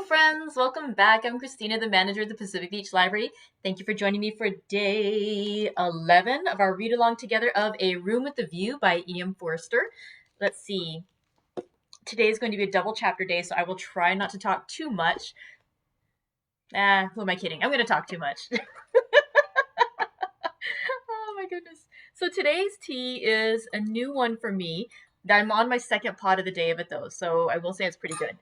friends, welcome back. I'm Christina, the manager of the Pacific Beach Library. Thank you for joining me for day 11 of our read along together of A Room with a View by E.M. Forster. Let's see. Today is going to be a double chapter day, so I will try not to talk too much. Who am I kidding? I'm going to talk too much. Oh my goodness. So today's tea is a new one for me. I'm on my second pot of the day of it though, so I will say it's pretty good.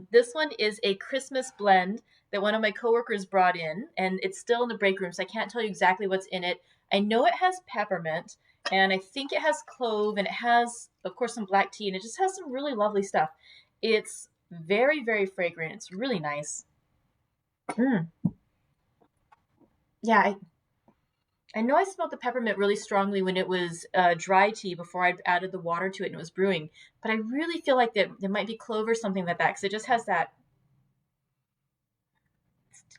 This one is a Christmas blend that one of my coworkers brought in, and it's still in the break room, so I can't tell you exactly what's in it. I know it has peppermint, and I think it has clove, and it has, of course, some black tea, and it just has some really lovely stuff. It's very, very fragrant. It's really nice. Mm. Yeah, I know I smelled the peppermint really strongly when it was dry tea before I'd added the water to it and it was brewing. But I really feel like that there might be clove or something like that because it just has that.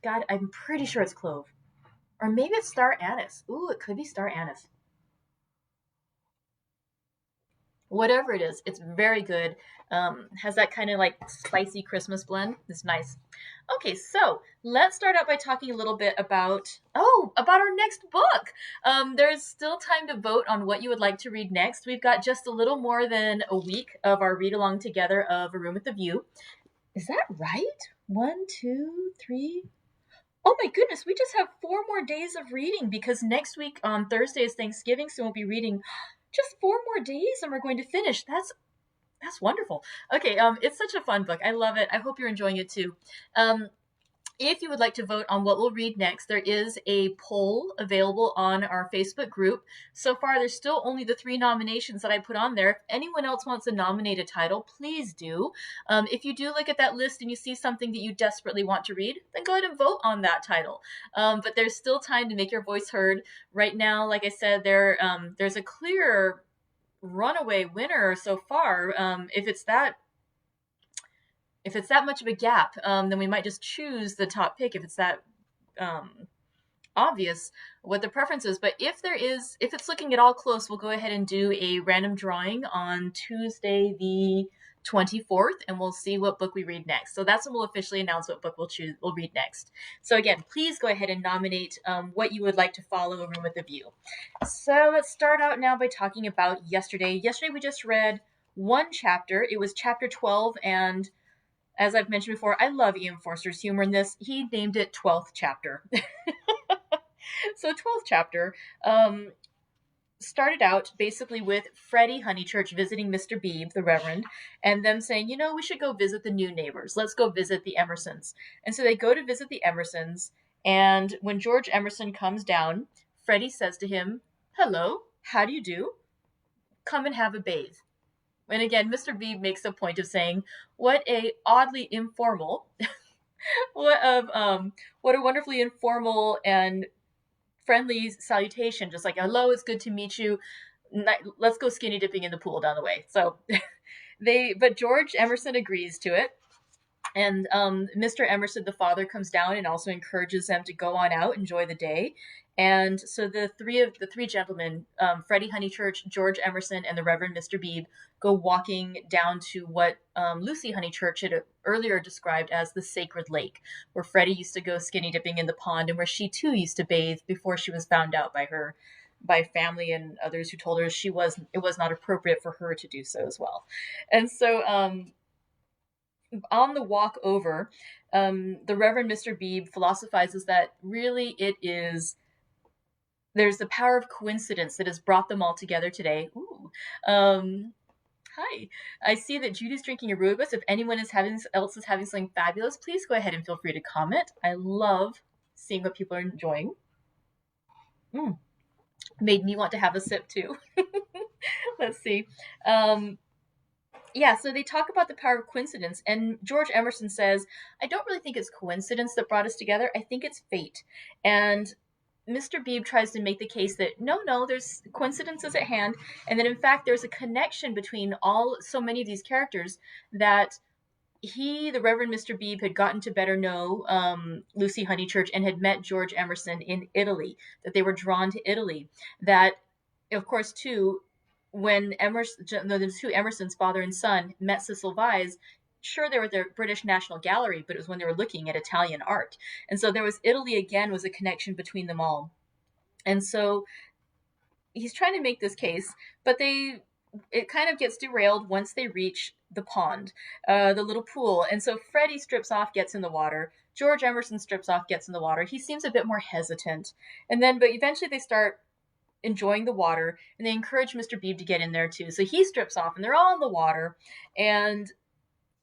God, I'm pretty sure it's clove, or maybe it's star anise. Ooh, it could be star anise. Whatever it is, it's very good. Has that kind of like spicy Christmas blend. It's nice. Okay, so let's start out by talking a little bit about our next book. There's still time to vote on what you would like to read next. We've got just a little more than a week of our read along together of A Room with a View. Is that right? 1, 2, 3. Oh my goodness, we just have 4 more days of reading because next week on Thursday is Thanksgiving, so we'll be reading just 4 more days and we're going to finish. That's wonderful. Okay, it's such a fun book. I love it. I hope you're enjoying it too. If you would like to vote on what we'll read next, there is a poll available on our Facebook group. So far, there's still only the 3 nominations that I put on there. If anyone else wants to nominate a title, please do. If you do look at that list and you see something that you desperately want to read, then go ahead and vote on that title. But there's still time to make your voice heard. Right now, like I said, there's a clear runaway winner so far. If it's that much of a gap, then we might just choose the top pick if it's that obvious what the preference is. But if it's looking at all close, we'll go ahead and do a random drawing on Tuesday the 24th, and we'll see what book we read next. So that's when we'll officially announce what book we'll read next. So again, please go ahead and nominate what you would like to follow A Room with a View. So let's start out now by talking about yesterday. Yesterday we just read one chapter. It was chapter 12, and as I've mentioned before, I love E.M. Forster's humor in this. He named it 12th chapter. So 12th chapter started out basically with Freddie Honeychurch visiting Mr. Beebe, the Reverend, and them saying, we should go visit the new neighbors. Let's go visit the Emersons. And so they go to visit the Emersons, and when George Emerson comes down, Freddie says to him, "Hello, how do you do? Come and have a bathe." And again, Mr. Beebe makes a point of saying, "What a oddly informal, what a wonderfully informal and friendly salutation. Just like, hello, it's good to meet you. Let's go skinny dipping in the pool down the way." So but George Emerson agrees to it. And Mr. Emerson, the father, comes down and also encourages them to go on out, enjoy the day. And so the three gentlemen, Freddie Honeychurch, George Emerson, and the Reverend Mr. Beebe, go walking down to what Lucy Honeychurch had earlier described as the Sacred Lake, where Freddie used to go skinny dipping in the pond, and where she too used to bathe before she was found out by family and others who told her it was not appropriate for her to do so as well. And so on the walk over, the Reverend Mr. Beebe philosophizes that really there's the power of coincidence that has brought them all together today. Ooh. Hi. I see that Judy's drinking a rooibos. If anyone else is having something fabulous, please go ahead and feel free to comment. I love seeing what people are enjoying. Made me want to have a sip too. Let's see. So they talk about the power of coincidence, and George Emerson says, "I don't really think it's coincidence that brought us together. I think it's fate." And Mr. Beebe tries to make the case that no, there's coincidences at hand, and that in fact there's a connection between so many of these characters, that the Reverend Mr. Beebe, had gotten to better know Lucy Honeychurch and had met George Emerson in Italy, that they were drawn to Italy, that, of course, too, when the two Emersons, father and son, met Cecil Vyse, sure they were at the British National Gallery, but it was when they were looking at Italian art. And so there was Italy again was a connection between them all. And so he's trying to make this case, but it kind of gets derailed once they reach the pond, the little pool. And so Freddie strips off, gets in the water. George Emerson strips off, gets in the water. He seems a bit more hesitant. But eventually they start enjoying the water, and they encourage Mr. Beebe to get in there too. So he strips off, and they're all in the water. And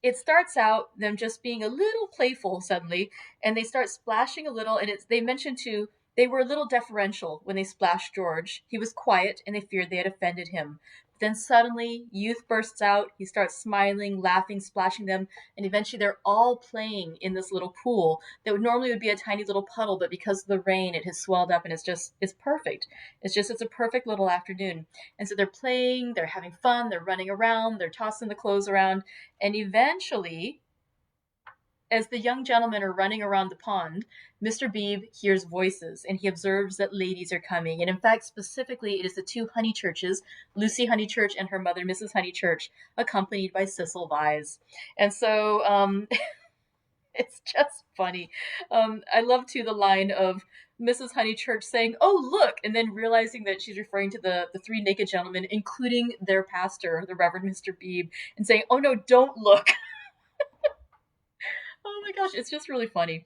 it starts out them just being a little playful suddenly, and they start splashing a little, and they mentioned too they were a little deferential when they splashed George. He was quiet, and they feared they had offended him. But then suddenly youth bursts out. He starts smiling, laughing, splashing them, and eventually they're all playing in this little pool that normally would be a tiny little puddle, but because of the rain it has swelled up, and it's perfect. It's a perfect little afternoon. And so they're playing, they're having fun, they're running around, they're tossing the clothes around. And eventually, as the young gentlemen are running around the pond, Mr. Beebe hears voices, and he observes that ladies are coming. And in fact, specifically, it is the two Honeychurches, Lucy Honeychurch and her mother, Mrs. Honeychurch, accompanied by Cecil Vyse. And so it's just funny. I love, too, the line of Mrs. Honeychurch saying, "Oh, look," and then realizing that she's referring to the three naked gentlemen, including their pastor, the Reverend Mr. Beebe, and saying, "Oh, no, don't look." Oh my gosh, it's just really funny.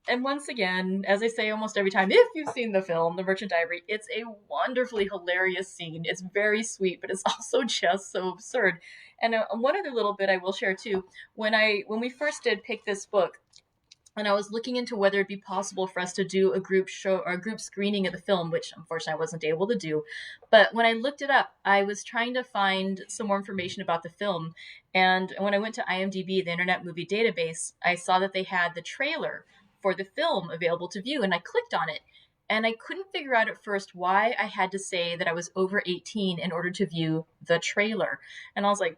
And once again, as I say almost every time, if you've seen the film, The Merchant Diary, it's a wonderfully hilarious scene. It's very sweet, but it's also just so absurd. And one other little bit I will share too, when we first did pick this book, and I was looking into whether it'd be possible for us to do a group show or a group screening of the film, which unfortunately I wasn't able to do. But when I looked it up, I was trying to find some more information about the film. And when I went to IMDb, the Internet Movie Database, I saw that they had the trailer for the film available to view, and I clicked on it. And I couldn't figure out at first why I had to say that I was over 18 in order to view the trailer. And I was like,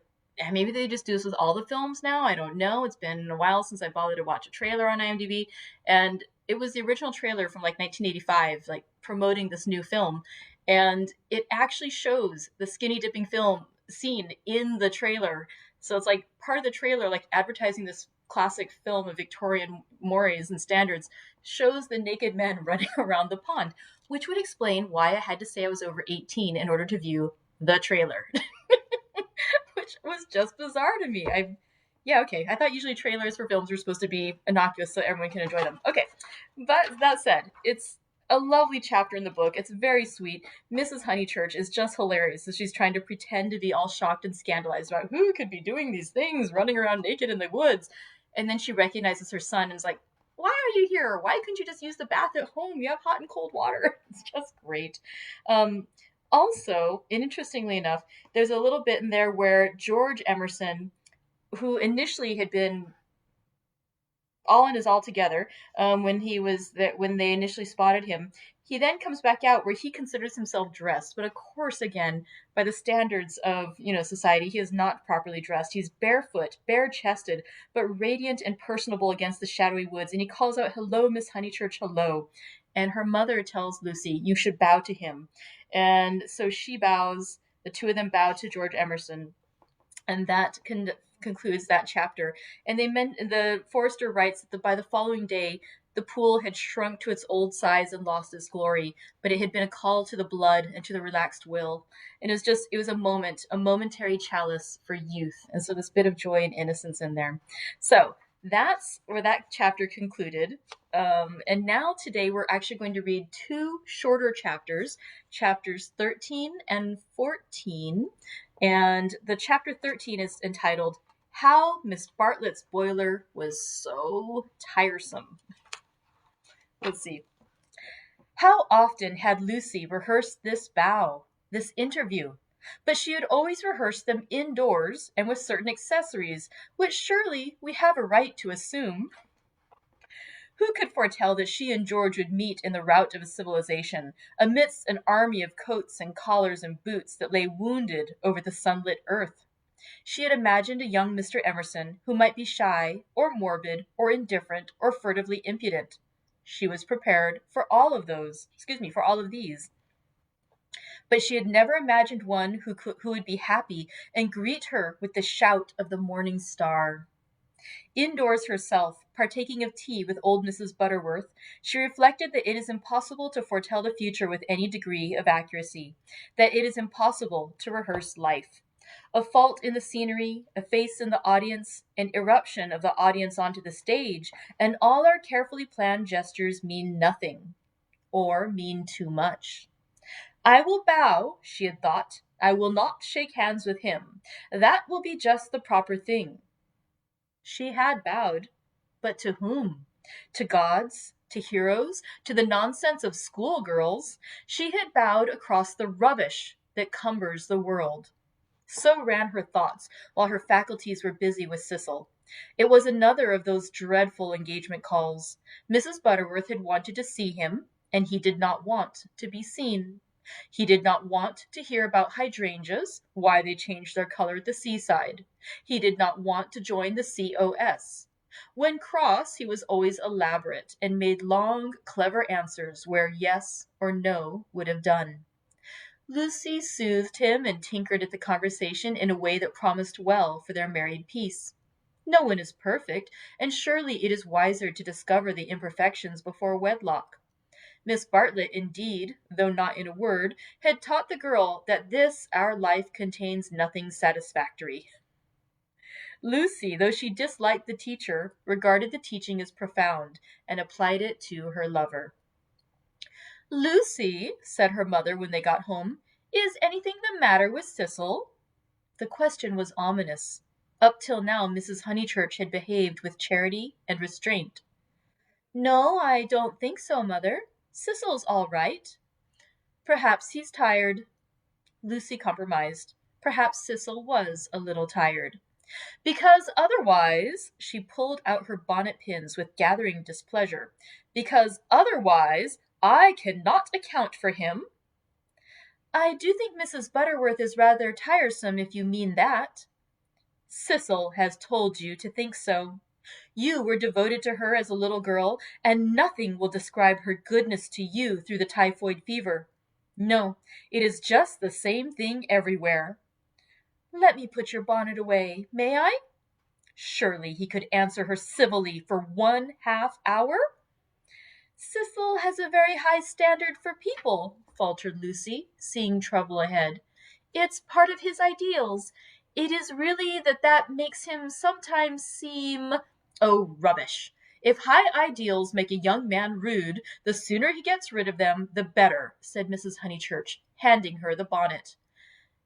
maybe they just do this with all the films now. I don't know. It's been a while since I bothered to watch a trailer on IMDb. And it was the original trailer from like 1985, like promoting this new film. And it actually shows the skinny dipping film scene in the trailer. So it's like part of the trailer, like advertising this classic film of Victorian mores and standards, shows the naked men running around the pond, which would explain why I had to say I was over 18 in order to view the trailer. Which was just bizarre to me. I thought usually trailers for films were supposed to be innocuous so everyone can enjoy them. Okay, but that said, it's a lovely chapter in the book. It's very sweet. Mrs. Honeychurch is just hilarious as she's trying to pretend to be all shocked and scandalized about who could be doing these things, running around naked in the woods. And then she recognizes her son and is like, "Why are you here? Why couldn't you just use the bath at home? You have hot and cold water." It's just great. Also, and interestingly enough, there's a little bit in there where George Emerson, who initially had been all in his all together when they initially spotted him, he then comes back out where he considers himself dressed. But of course, again, by the standards of society, he is not properly dressed. He's barefoot, bare-chested, but radiant and personable against the shadowy woods. And he calls out, "Hello, Miss Honeychurch, hello." And her mother tells Lucy, "You should bow to him." And so she bows. The two of them bow to George Emerson, and that concludes that chapter. And the Forster writes that by the following day, the pool had shrunk to its old size and lost its glory, but it had been a call to the blood and to the relaxed will. And it was a momentary chalice for youth. And so this bit of joy and innocence in there. So that's where that chapter concluded. And now today we're actually going to read two shorter chapters, chapters 13 and 14. And the chapter 13 is entitled, "How Miss Bartlett's Boiler Was So Tiresome." Let's see. How often had Lucy rehearsed this bow, this interview? But she had always rehearsed them indoors and with certain accessories, which surely we have a right to assume. Who could foretell that she and George would meet in the rout of a civilization, amidst an army of coats and collars and boots that lay wounded over the sunlit earth? She had imagined a young Mr. Emerson who might be shy, or morbid, or indifferent, or furtively impudent. She was prepared for all of these. But she had never imagined one who would be happy and greet her with the shout of the morning star. Indoors herself, partaking of tea with old Mrs. Butterworth, she reflected that it is impossible to foretell the future with any degree of accuracy, that it is impossible to rehearse life. A fault in the scenery, a face in the audience, an irruption of the audience onto the stage, and all our carefully planned gestures mean nothing, or mean too much. I will bow, she had thought. I will not shake hands with him. That will be just the proper thing. She had bowed, but to whom? To gods? To heroes? To the nonsense of schoolgirls? She had bowed across the rubbish that cumbers the world. So ran her thoughts while her faculties were busy with Cecil. It was another of those dreadful engagement calls. Mrs. Butterworth had wanted to see him, and he did not want to be seen. He did not want to hear about hydrangeas, why they changed their color at the seaside. He did not want to join the COS. When cross, he was always elaborate and made long, clever answers where yes or no would have done. Lucy soothed him and tinkered at the conversation in a way that promised well for their married peace. No one is perfect, and surely it is wiser to discover the imperfections before wedlock. Miss Bartlett, indeed, though not in a word, had taught the girl that this our life contains nothing satisfactory. Lucy, though she disliked the teacher, regarded the teaching as profound, and applied it to her lover. "Lucy," said her mother when they got home, "is anything the matter with Cecil?" The question was ominous. Up till now Mrs. Honeychurch had behaved with charity and restraint. "No, I don't think so, mother. Cecil's all right." "Perhaps he's tired." Lucy compromised. Perhaps Cecil was a little tired. "Because otherwise," she pulled out her bonnet pins with gathering displeasure, "because otherwise I cannot account for him." "I do think Mrs. Butterworth is rather tiresome, if you mean that." "Cecil has told you to think so. You were devoted to her as a little girl, and nothing will describe her goodness to you through the typhoid fever. No, it is just the same thing everywhere." "Let me put your bonnet away, may I?" Surely he could answer her civilly for 1/2 hour? "Cecil has a very high standard for people," faltered Lucy, seeing trouble ahead. "It's part of his ideals. It is really that makes him sometimes seem—" "Oh, rubbish! If high ideals make a young man rude, the sooner he gets rid of them, the better," said Mrs. Honeychurch, handing her the bonnet.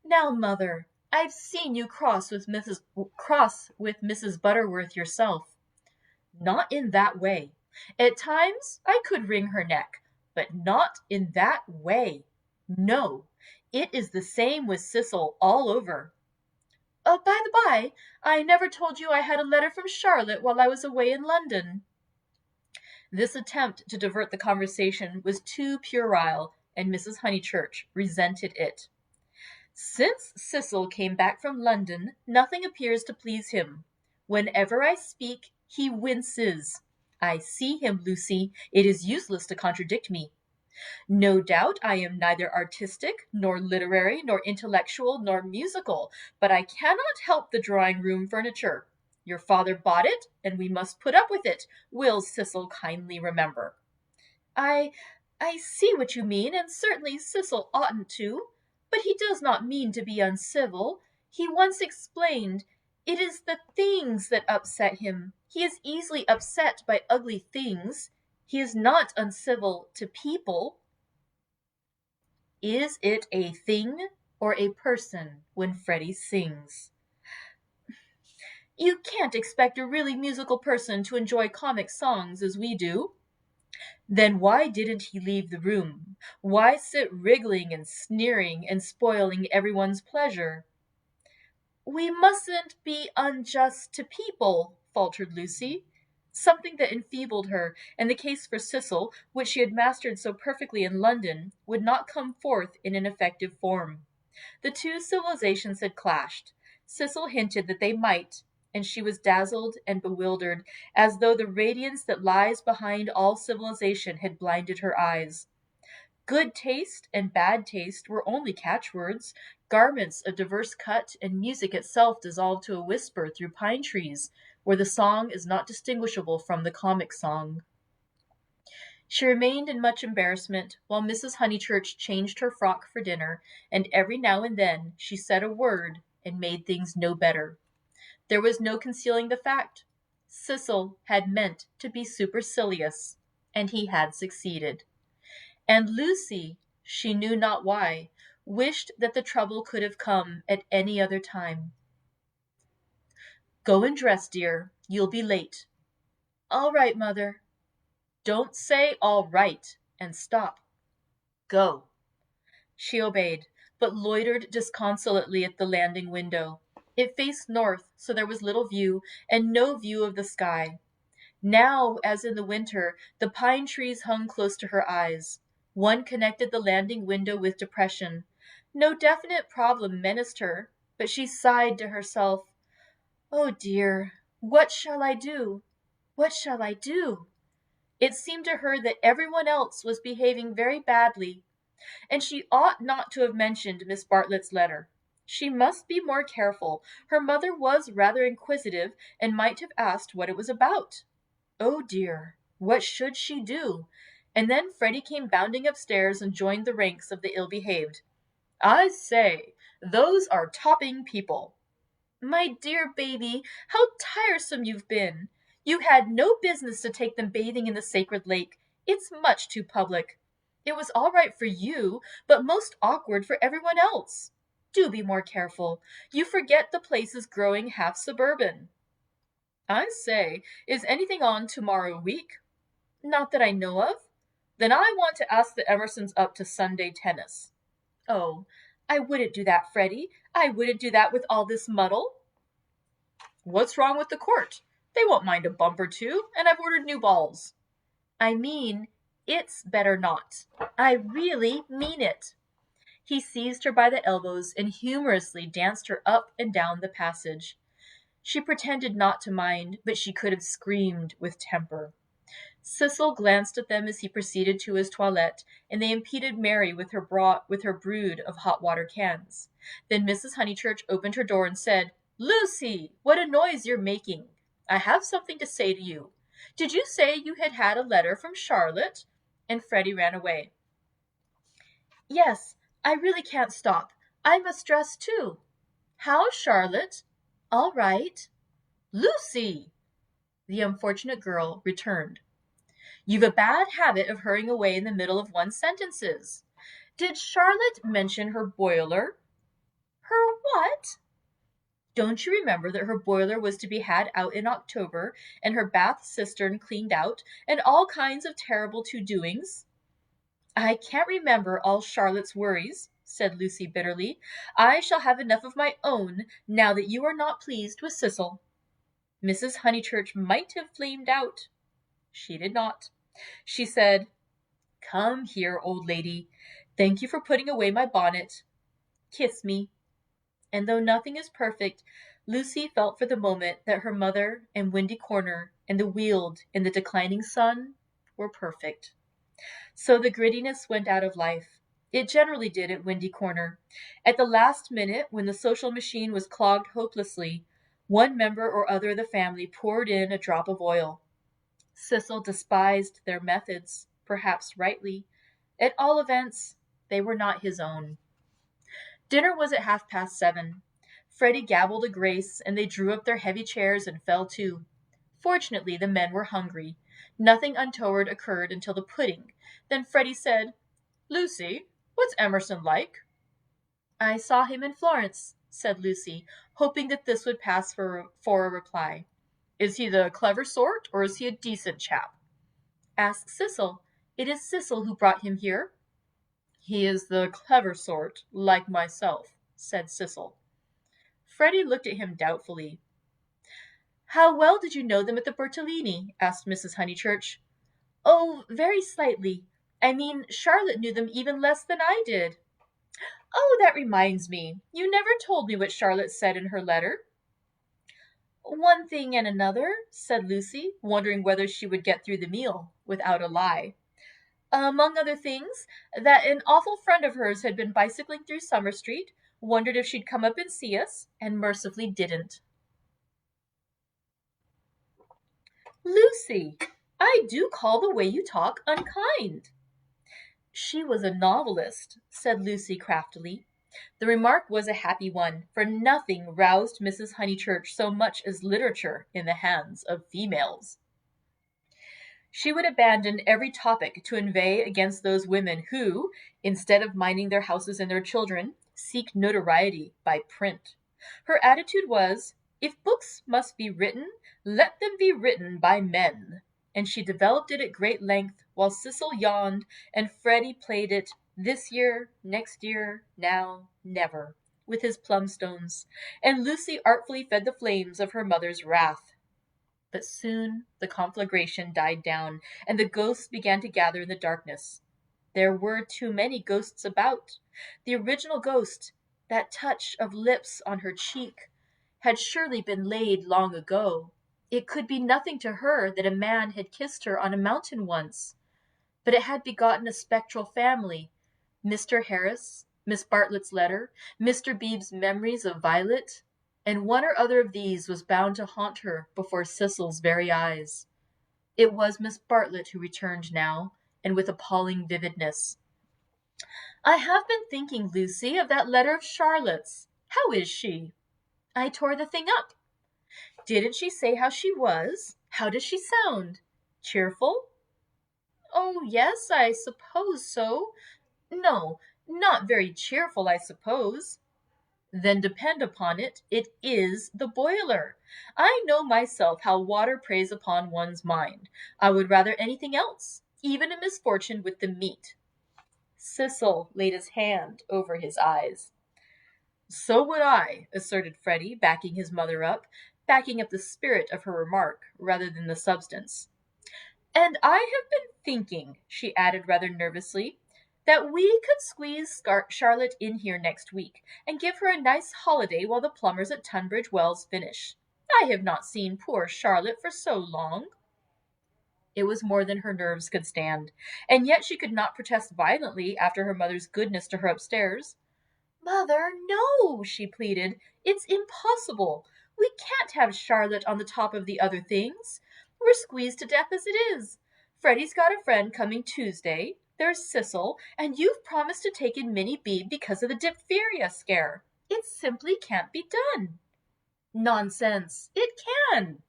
"Now, mother, I've seen you cross with Mrs. Butterworth yourself." "Not in that way. At times I could wring her neck, but not in that way. No, it is the same with Cecil all over." By the by, I never told you I had a letter from Charlotte while I was away in London." This attempt to divert the conversation was too puerile, and Mrs. Honeychurch resented it. "Since Cecil came back from London, nothing appears to please him. Whenever I speak, he winces. I see him, Lucy. It is useless to contradict me. No doubt I am neither artistic, nor literary, nor intellectual, nor musical, but I cannot help the drawing-room furniture. Your father bought it, and we must put up with it, will Cecil kindly remember." I see what you mean, and certainly Cecil oughtn't to, but he does not mean to be uncivil. He once explained, it is the things that upset him. He is easily upset by ugly things. He is not uncivil to people." Is it a thing or a person when Freddie sings? "You can't expect a really musical person to enjoy comic songs as we do." Then why didn't he leave the room? Why sit wriggling and sneering and spoiling everyone's pleasure? "We mustn't be unjust to people," faltered Lucy. Something that enfeebled her, and the case for Cecil, which she had mastered so perfectly in London, would not come forth in an effective form. The two civilizations had clashed. Cecil hinted that they might, and she was dazzled and bewildered, as though the radiance that lies behind all civilization had blinded her eyes. Good taste and bad taste were only catchwords, garments of diverse cut, and music itself dissolved to a whisper through pine trees, where the song is not distinguishable from the comic song. She remained in much embarrassment while Mrs. Honeychurch changed her frock for dinner, and every now and then she said a word and made things no better. There was no concealing the fact. Cecil had meant to be supercilious, and he had succeeded. And Lucy, she knew not why, wished that the trouble could have come at any other time. "Go and dress, dear. You'll be late." "All right, mother." "Don't say all right and stop. Go." She obeyed, but loitered disconsolately at the landing window. It faced north, so there was little view, and no view of the sky. Now, as in the winter, the pine trees hung close to her eyes. One connected the landing window with depression. No definite problem menaced her, but she sighed to herself, "Oh dear, what shall I do? What shall I do?" It seemed to her that everyone else was behaving very badly, and she ought not to have mentioned Miss Bartlett's letter. She must be more careful. Her mother was rather inquisitive and might have asked what it was about. Oh dear, what should she do? And then Freddie came bounding upstairs and joined the ranks of the ill-behaved. "I say, those are topping people." "My dear baby, how tiresome you've been. You had no business to take them bathing in the sacred lake. It's much too public. It was all right for you, but most awkward for everyone else. Do be more careful. You forget the place is growing half suburban." "I say, is anything on tomorrow week?" "Not that I know of." "Then I want to ask the Emersons up to Sunday tennis." "Oh, I wouldn't do that, Freddie. I wouldn't do that with all this muddle." "What's wrong with the court? They won't mind a bump or two, and I've ordered new balls." "I mean, it's better not. I really mean it." He seized her by the elbows and humorously danced her up and down the passage. She pretended not to mind, but she could have screamed with temper. Cecil glanced at them as he proceeded to his toilette, and they impeded Mary with her brood of hot water cans. Then Mrs. Honeychurch opened her door and said, "Lucy, what a noise you're making! I have something to say to you. Did you say you had had a letter from Charlotte?" And Freddie ran away. "Yes, I really can't stop. I must dress too." "How's Charlotte?" "All right." "Lucy!" The unfortunate girl returned. "You've a bad habit of hurrying away in the middle of one's sentences. Did Charlotte mention her boiler?" "Her what?" "Don't you remember that her boiler was to be had out in October, and her bath cistern cleaned out, and all kinds of terrible to-doings?" "I can't remember all Charlotte's worries," said Lucy bitterly. "I shall have enough of my own now that you are not pleased with Cecil." Mrs. Honeychurch might have flamed out. She did not. She said, "Come here, old lady. Thank you for putting away my bonnet. Kiss me." And though nothing is perfect, Lucy felt for the moment that her mother and Windy Corner and the Weald in the declining sun were perfect. So the grittiness went out of life. It generally did at Windy Corner. At the last minute, when the social machine was clogged hopelessly, one member or other of the family poured in a drop of oil. Cecil despised their methods, perhaps rightly. At all events, they were not his own. Dinner was at 7:30. Freddie gabbled a grace, and they drew up their heavy chairs and fell to. Fortunately, the men were hungry. Nothing untoward occurred until the pudding. Then Freddie said, "Lucy, what's Emerson like?" "I saw him in Florence," said Lucy, hoping that this would pass for a reply. "Is he the clever sort, or is he a decent chap?" "Ask Cecil. It is Cecil who brought him here." "He is the clever sort, like myself," said Cecil. Freddie looked at him doubtfully. "How well did you know them at the Bertolini?" asked Mrs. Honeychurch. "Oh, very slightly. I mean, Charlotte knew them even less than I did." "Oh, that reminds me. You never told me what Charlotte said in her letter." "One thing and another," said Lucy, wondering whether she would get through the meal without a lie. "Among other things, that an awful friend of hers had been bicycling through Summer Street, wondered if she'd come up and see us, and mercifully didn't." Lucy, I do call the way you talk unkind. She was a novelist, said Lucy craftily. The remark was a happy one, for nothing roused Mrs. Honeychurch so much as literature in the hands of females. She would abandon every topic to inveigh against those women who, instead of minding their houses and their children, seek notoriety by print. Her attitude was, if books must be written, let them be written by men. And she developed it at great length, while Cecil yawned and Freddie played it this year, next year, now, never, with his plumstones, and Lucy artfully fed the flames of her mother's wrath. But soon the conflagration died down, and the ghosts began to gather in the darkness. There were too many ghosts about. The original ghost, that touch of lips on her cheek, had surely been laid long ago. It could be nothing to her that a man had kissed her on a mountain once. But it had begotten a spectral family. Mr. Harris, Miss Bartlett's letter, Mr. Beebe's memories of Violet, and one or other of these was bound to haunt her before Cecil's very eyes. It was Miss Bartlett who returned now, and with appalling vividness. I have been thinking, Lucy, of that letter of Charlotte's. How is she? I tore the thing up. Didn't she say how she was? How does she sound? Cheerful? Oh, yes, I suppose so. No, not very cheerful, I suppose. Then depend upon it, it is the boiler. I know myself how water preys upon one's mind. I would rather anything else, even a misfortune with the meat. Cecil laid his hand over his eyes. So would I, asserted Freddie, backing his mother up, backing up the spirit of her remark rather than the substance. And I have been thinking, she added rather nervously, that we could squeeze Charlotte in here next week and give her a nice holiday while the plumbers at Tunbridge Wells finish. I have not seen poor Charlotte for so long. It was more than her nerves could stand, and yet she could not protest violently after her mother's goodness to her upstairs. Mother, no, she pleaded. It's impossible. We can't have Charlotte on the top of the other things. We're squeezed to death as it is. Freddie's got a friend coming Tuesday. There's Cecil, and you've promised to take in Minnie Beebe because of the diphtheria scare. It simply can't be done. Nonsense. It can.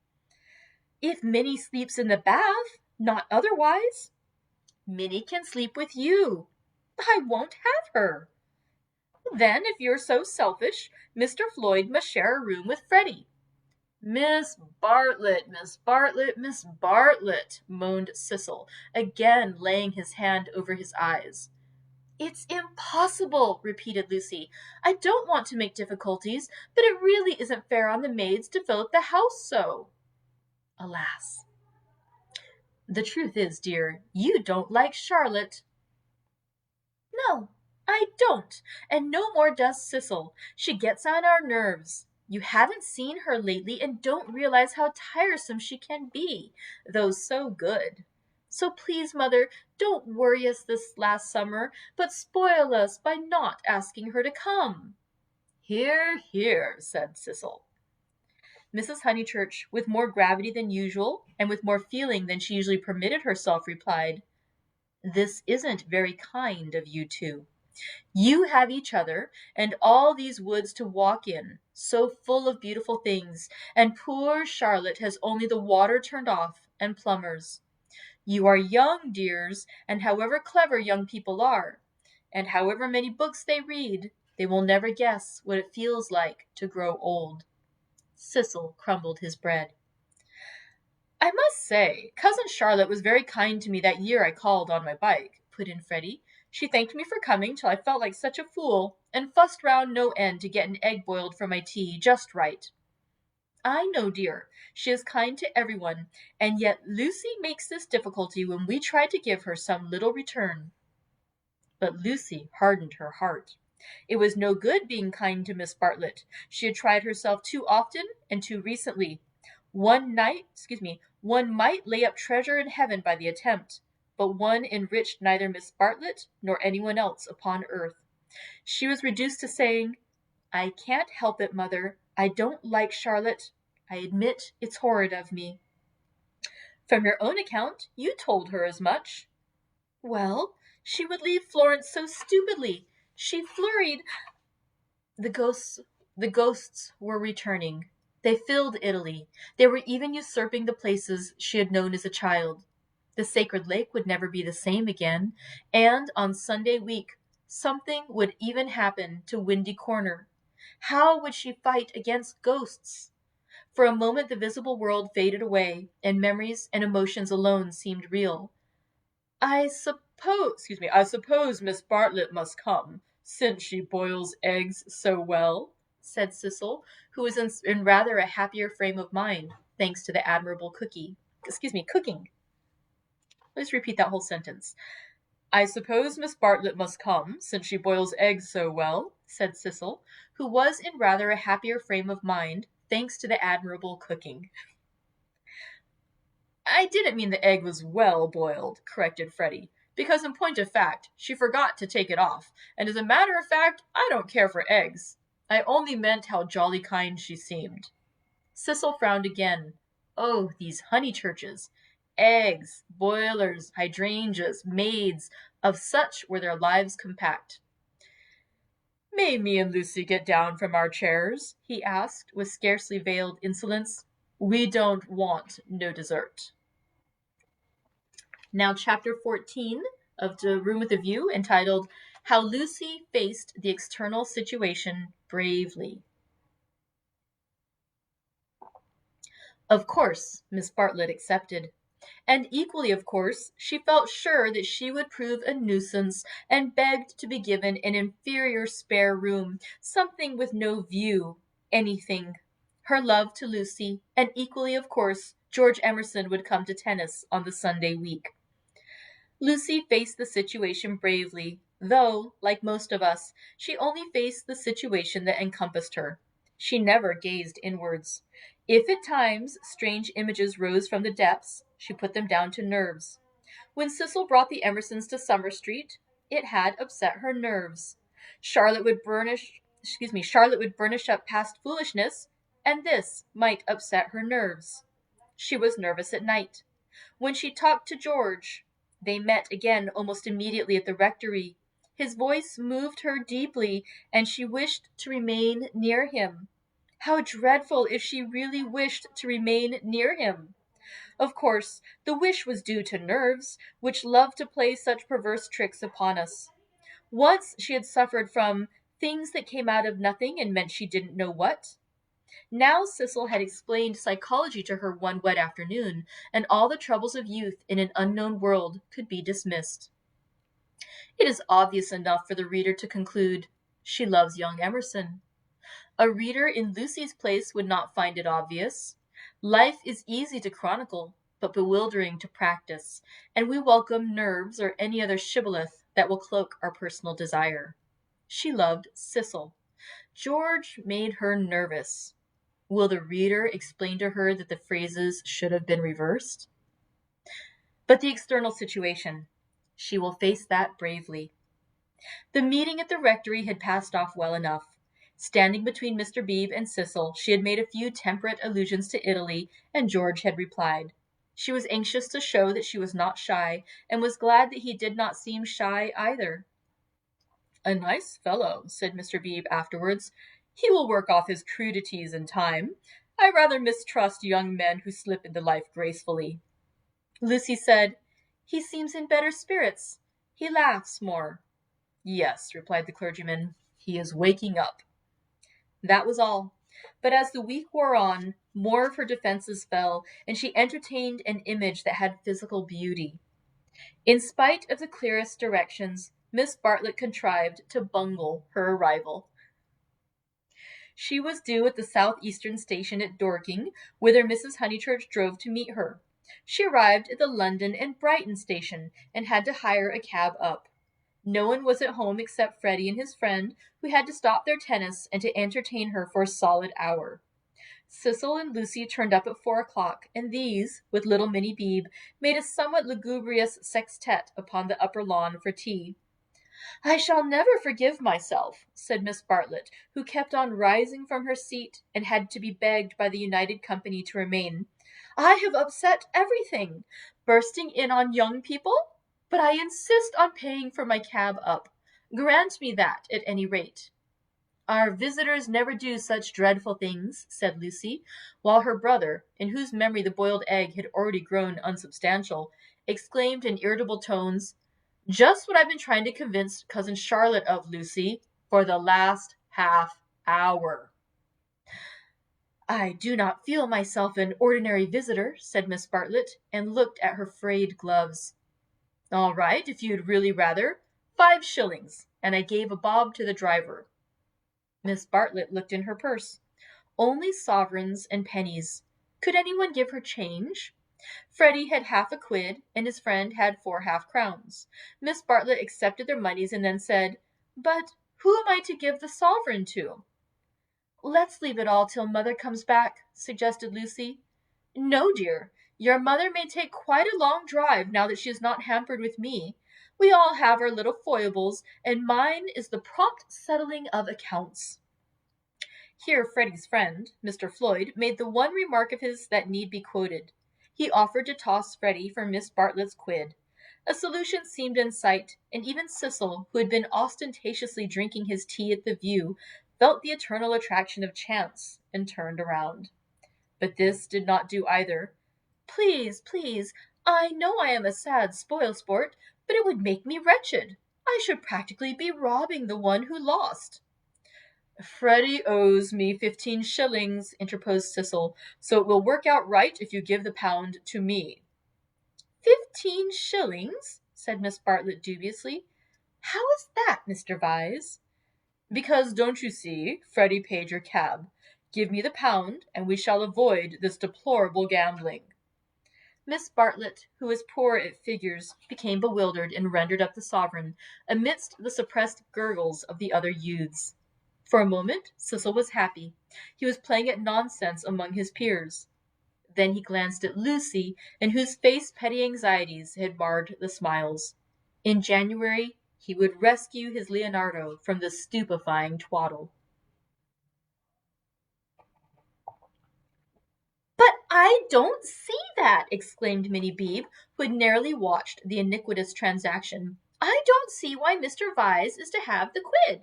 If Minnie sleeps in the bath, not otherwise. Minnie can sleep with you. I won't have her. Then, if you're so selfish, Mr. Floyd must share a room with Freddie. Miss Bartlett, Miss Bartlett, Miss Bartlett, moaned Cecil, again laying his hand over his eyes. It's impossible, repeated Lucy. I don't want to make difficulties, but it really isn't fair on the maids to fill up the house so. Alas. The truth is, dear, you don't like Charlotte. No, I don't, and no more does Cecil. She gets on our nerves. You haven't seen her lately and don't realize how tiresome she can be, though so good. So please, Mother, don't worry us this last summer, but spoil us by not asking her to come. Hear, hear, said Cecil. Mrs. Honeychurch, with more gravity than usual, and with more feeling than she usually permitted herself, replied, This isn't very kind of you two. You have each other, and all these woods to walk in, so full of beautiful things, and poor Charlotte has only the water turned off, and plumbers. You are young, dears, and however clever young people are, and however many books they read, they will never guess what it feels like to grow old. Cecil crumbled his bread. I must say, Cousin Charlotte was very kind to me that year I called on my bike, put in Freddie. She thanked me for coming till I felt like such a fool, and fussed round no end to get an egg boiled for my tea just right. I know, dear, she is kind to everyone, and yet Lucy makes this difficulty when we try to give her some little return. But Lucy hardened her heart. It was no good being kind to Miss Bartlett. She had tried herself too often and too recently. One might lay up treasure in heaven by the attempt, but one enriched neither Miss Bartlett nor anyone else upon earth. She was reduced to saying, I can't help it, Mother. I don't like Charlotte. I admit it's horrid of me. From your own account, you told her as much. Well, she would leave Florence so stupidly. She flurried. The ghosts the ghosts were returning. They filled Italy. They were even usurping the places she had known as a child. The sacred lake would never be the same again, and on Sunday week something would even happen to Windy Corner. How would she fight against ghosts? For a moment the visible world faded away, and memories and emotions alone seemed real. I suppose Miss Bartlett must come, since she boils eggs so well, said Cecil, who was in rather a happier frame of mind, thanks to the admirable cooking. Let's repeat that whole sentence. I suppose Miss Bartlett must come, since she boils eggs so well, said Cecil, who was in rather a happier frame of mind, thanks to the admirable cooking. I didn't mean the egg was well boiled, corrected Freddie, because in point of fact, she forgot to take it off, and as a matter of fact, I don't care for eggs. I only meant how jolly kind she seemed. Cecil frowned again. Oh, these Honeychurches. Eggs, boilers, hydrangeas, maids, of such were their lives compact. May me and Lucy get down from our chairs? He asked, with scarcely veiled insolence. We don't want no dessert. Now, chapter 14 of The Room with a View, entitled How Lucy Faced the External Situation Bravely. Of course, Miss Bartlett accepted. And equally of course, she felt sure that she would prove a nuisance and begged to be given an inferior spare room, something with no view, anything. Her love to Lucy, and equally of course, George Emerson would come to tennis on the Sunday week. Lucy faced the situation bravely, though, like most of us, she only faced the situation that encompassed her. She never gazed inwards. If at times strange images rose from the depths, she put them down to nerves. When Cecil brought the Emersons to Summer Street, it had upset her nerves. Charlotte would burnish up past foolishness, and this might upset her nerves. She was nervous at night. When she talked to George, they met again almost immediately at the rectory. His voice moved her deeply, and she wished to remain near him. How dreadful if she really wished to remain near him! Of course, the wish was due to nerves, which love to play such perverse tricks upon us. Once she had suffered from things that came out of nothing and meant she didn't know what. Now Cecil had explained psychology to her one wet afternoon, and all the troubles of youth in an unknown world could be dismissed. It is obvious enough for the reader to conclude, she loves young Emerson. A reader in Lucy's place would not find it obvious. Life is easy to chronicle, but bewildering to practice, and we welcome nerves or any other shibboleth that will cloak our personal desire. She loved Cecil. George made her nervous. Will the reader explain to her that the phrases should have been reversed? But the external situation. She will face that bravely. The meeting at the rectory had passed off well enough. Standing between Mr. Beebe and Cecil, she had made a few temperate allusions to Italy, and George had replied. She was anxious to show that she was not shy, and was glad that he did not seem shy either. A nice fellow, said Mr. Beebe afterwards. He will work off his crudities in time. I rather mistrust young men who slip into life gracefully. Lucy said, He seems in better spirits. He laughs more. Yes, replied the clergyman, he is waking up. That was all. But as the week wore on, more of her defenses fell, and she entertained an image that had physical beauty. In spite of the clearest directions, Miss Bartlett contrived to bungle her arrival. She was due at the southeastern station at Dorking, whither Mrs. Honeychurch drove to meet her. She arrived at the London and Brighton station, and had to hire a cab up. No one was at home except Freddie and his friend, who had to stop their tennis and to entertain her for a solid hour. Cecil and Lucy turned up at 4 o'clock, and these, with little Minnie Beebe, made a somewhat lugubrious sextet upon the upper lawn for tea. I shall never forgive myself, said Miss Bartlett, who kept on rising from her seat and had to be begged by the United Company to remain. I have upset everything, bursting in on young people, but I insist on paying for my cab up. Grant me that, at any rate." "Our visitors never do such dreadful things," said Lucy, while her brother, in whose memory the boiled egg had already grown unsubstantial, exclaimed in irritable tones, "Just what I've been trying to convince Cousin Charlotte of, Lucy, for the last half hour." "I do not feel myself an ordinary visitor," said Miss Bartlett, and looked at her frayed gloves. "All right, if you'd really rather. 5 shillings," and I gave a bob to the driver. Miss Bartlett looked in her purse. Only sovereigns and pennies. Could anyone give her change? Freddie had half a quid, and his friend had 4 half-crowns. Miss Bartlett accepted their moneys and then said, "But who am I to give the sovereign to?" "Let's leave it all till Mother comes back," suggested Lucy. "No, dear. Your mother may take quite a long drive now that she is not hampered with me. We all have our little foibles, and mine is the prompt settling of accounts." Here Freddie's friend, Mr. Floyd, made the one remark of his that need be quoted. He offered to toss Freddie for Miss Bartlett's quid. A solution seemed in sight, and even Cecil, who had been ostentatiously drinking his tea at the view, felt the eternal attraction of chance, and turned around. But this did not do either. "Please, please, I know I am a sad spoil-sport, but it would make me wretched. I should practically be robbing the one who lost." "Freddie owes me 15 shillings," interposed Cecil, "so it will work out right if you give the pound to me." 15 shillings? said Miss Bartlett dubiously. "How is that, Mr. Vyse?" "Because, don't you see, Freddie paid your cab. Give me the pound, and we shall avoid this deplorable gambling." Miss Bartlett, who was poor at figures, became bewildered and rendered up the sovereign, amidst the suppressed gurgles of the other youths. For a moment Cecil was happy. He was playing at nonsense among his peers. Then he glanced at Lucy, in whose face petty anxieties had marred the smiles. In January he would rescue his Leonardo from the stupefying twaddle. "But I don't see that!" exclaimed Minnie Beebe, who had narrowly watched the iniquitous transaction. "I don't see why Mr. Vyse is to have the quid."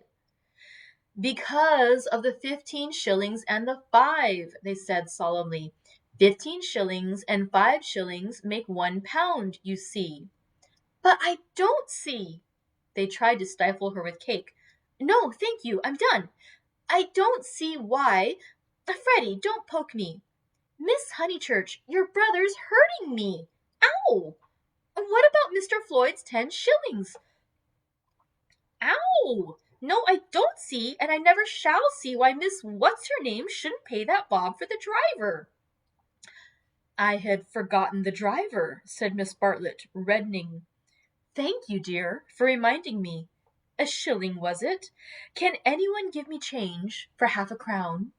"Because of the 15 shillings and the 5, they said solemnly. 15 shillings and 5 shillings make £1, you see." "But I don't see." They tried to stifle her with cake. "No, thank you, I'm done. I don't see why. Freddie, don't poke me. Miss Honeychurch, your brother's hurting me. Ow! What about Mr. Floyd's 10 shillings? Ow! No, I don't see, and I never shall see why Miss What's-her-name shouldn't pay that bob for the driver." "I had forgotten the driver," said Miss Bartlett, reddening. "Thank you, dear, for reminding me. 1 shilling, was it? Can anyone give me change for half-a-crown?"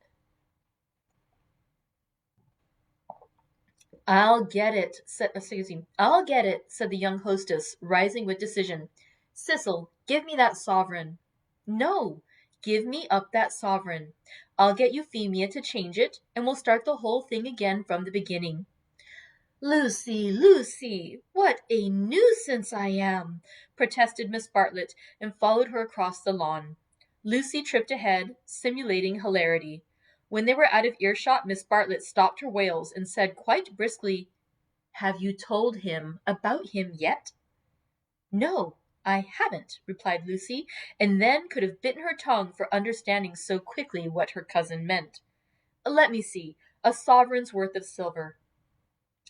I'll get it, said the young hostess, rising with decision. "Cecil, give me that sovereign." "No, give me up that sovereign. I'll get Euphemia to change it, and we'll start the whole thing again from the beginning." "Lucy, Lucy, what a nuisance I am!" protested Miss Bartlett, and followed her across the lawn. Lucy tripped ahead, simulating hilarity. When they were out of earshot, Miss Bartlett stopped her wails and said quite briskly, "Have you told him about him yet?" "No, I haven't," replied Lucy, and then could have bitten her tongue for understanding so quickly what her cousin meant. "Let me see, a sovereign's worth of silver."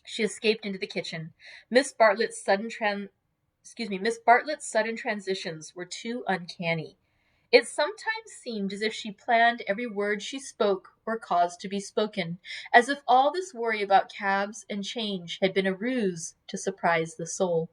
She escaped into the kitchen. Miss Bartlett's sudden transitions were too uncanny. It sometimes seemed as if she planned every word she spoke or caused to be spoken, as if all this worry about cabs and change had been a ruse to surprise the soul.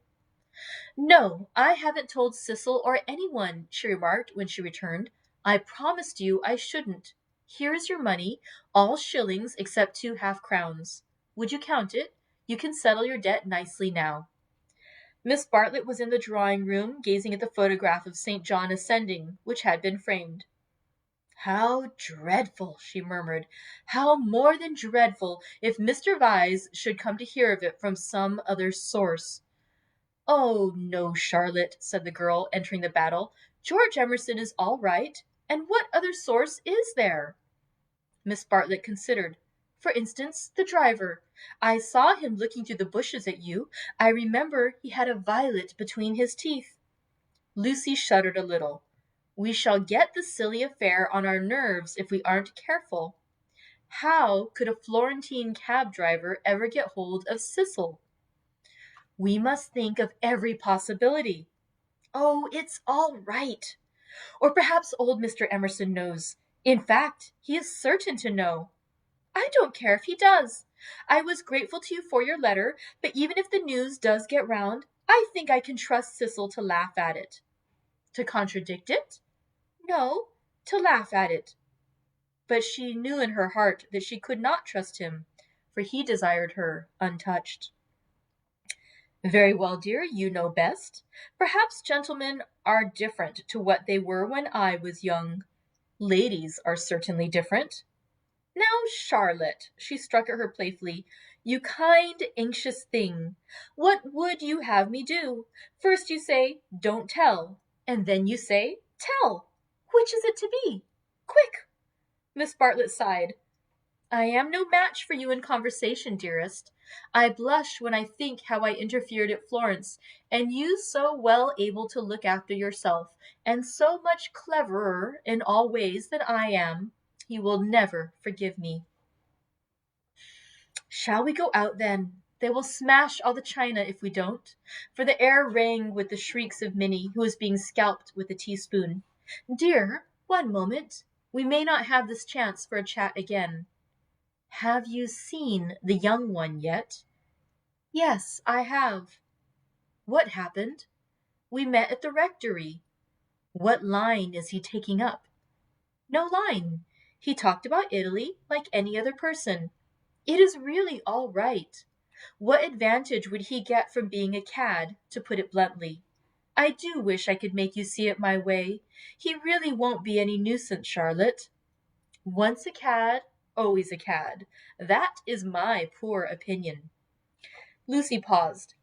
"No, I haven't told Cecil or anyone," she remarked when she returned. "I promised you I shouldn't. Here is your money, all shillings except 2 half-crowns. Would you count it? You can settle your debt nicely now." Miss Bartlett was in the drawing-room, gazing at the photograph of St. John ascending, which had been framed. How dreadful, she murmured. How more than dreadful if Mr. Vyse should come to hear of it from some other source. Oh, no, Charlotte, said the girl, entering the battle. George Emerson is all right. And what other source is there? Miss Bartlett considered. For instance, the driver. I saw him looking through the bushes at you. I remember he had a violet between his teeth. Lucy shuddered a little. We shall get the silly affair on our nerves if we aren't careful. How could a Florentine cab driver ever get hold of Cecil? We must think of every possibility. Oh, it's all right. Or perhaps old Mr. Emerson knows. In fact, he is certain to know. I don't care if he does. I was grateful to you for your letter, but even if the news does get round, I think I can trust Cecil to laugh at it. To contradict it? No, to laugh at it. But she knew in her heart that she could not trust him, for he desired her untouched. Very well, dear, you know best. Perhaps gentlemen are different to what they were when I was young. Ladies are certainly different. Now, Charlotte, she struck at her playfully, you kind, anxious thing. What would you have me do? First you say, don't tell, and then you say, tell. Which is it to be? Quick! Miss Bartlett sighed. I am no match for you in conversation, dearest. I blush when I think how I interfered at Florence, and you so well able to look after yourself, and so much cleverer in all ways than I am. He will never forgive me. Shall we go out then? They will smash all the china if we don't, for the air rang with the shrieks of Minnie, who was being scalped with a teaspoon. Dear, one moment. We may not have this chance for a chat again. Have you seen the young one yet? Yes, I have. What happened? We met at the rectory. What line is he taking up? No line. He talked about Italy like any other person. It is really all right. What advantage would he get from being a cad, to put it bluntly? I do wish I could make you see it my way. He really won't be any nuisance, Charlotte. Once a cad, always a cad. That is my poor opinion. Lucy paused.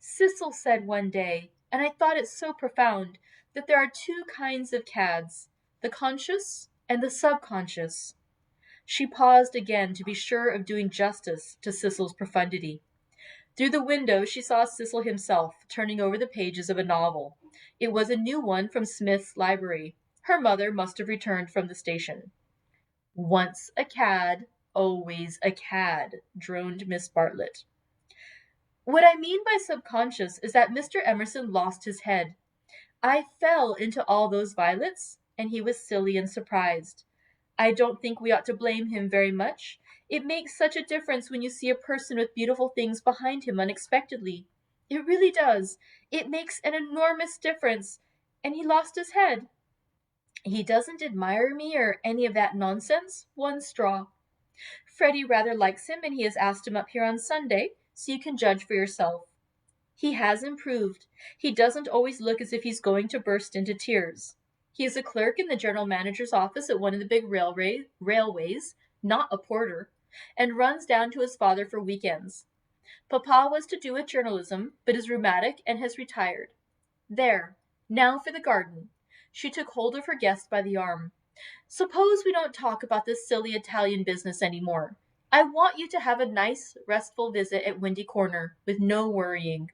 Cecil said one day, and I thought it so profound, that there are two kinds of cads, the conscious and the subconscious. She paused again to be sure of doing justice to Cecil's profundity. Through the window she saw Cecil himself turning over the pages of a novel. It was a new one from Smith's library. Her mother must have returned from the station. Once a cad, always a cad, droned Miss Bartlett. What I mean by subconscious is that Mr. Emerson lost his head. I fell into all those violets, and he was silly and surprised. I don't think we ought to blame him very much. It makes such a difference when you see a person with beautiful things behind him unexpectedly. It really does. It makes an enormous difference. And he lost his head. He doesn't admire me or any of that nonsense, one straw. Freddie rather likes him, and he has asked him up here on Sunday, so you can judge for yourself. He has improved. He doesn't always look as if he's going to burst into tears. He is a clerk in the general manager's office at one of the big railways, not a porter, and runs down to his father for weekends. Papa was to do with journalism, but is rheumatic and has retired. There, now for the garden. She took hold of her guest by the arm. Suppose we don't talk about this silly Italian business any more. I want you to have a nice, restful visit at Windy Corner, with no worrying.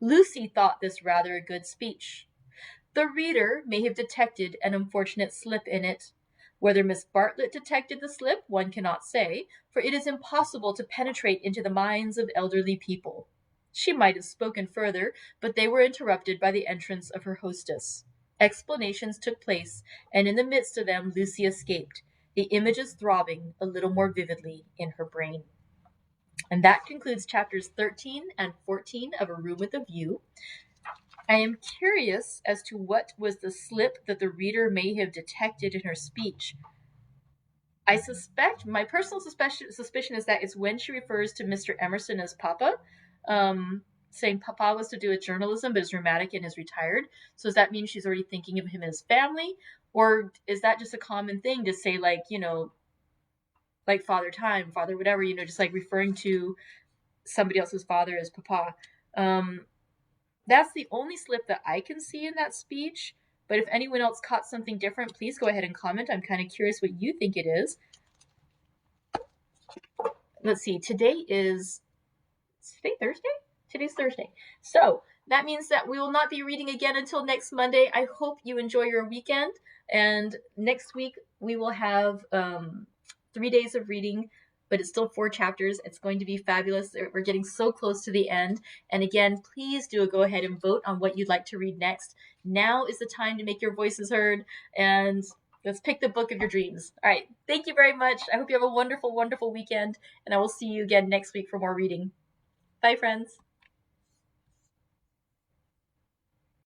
Lucy thought this rather a good speech. The reader may have detected an unfortunate slip in it. Whether Miss Bartlett detected the slip, one cannot say, for it is impossible to penetrate into the minds of elderly people. She might have spoken further, but they were interrupted by the entrance of her hostess. Explanations took place, and in the midst of them Lucy escaped, the images throbbing a little more vividly in her brain. And that concludes chapters 13 and 14 of A Room with a View. I am curious as to what was the slip that the reader may have detected in her speech. I suspect, my personal suspicion is that it's when she refers to Mr. Emerson as Papa, saying Papa was to do with journalism but is rheumatic and is retired. So does that mean she's already thinking of him as family? Or is that just a common thing to say, like, like Father Time, Father whatever, just like referring to somebody else's father as Papa? That's the only slip that I can see in that speech. But if anyone else caught something different, please go ahead and comment. I'm kind of curious what you think it is. Let's see. Today Thursday? Today's Thursday. So that means that we will not be reading again until next Monday. I hope you enjoy your weekend. And next week we will have 3 days of reading, but it's still 4 chapters. It's going to be fabulous. We're getting so close to the end. And again, please do go ahead and vote on what you'd like to read next. Now is the time to make your voices heard, and let's pick the book of your dreams. All right. Thank you very much. I hope you have a wonderful, wonderful weekend, and I will see you again next week for more reading. Bye, friends.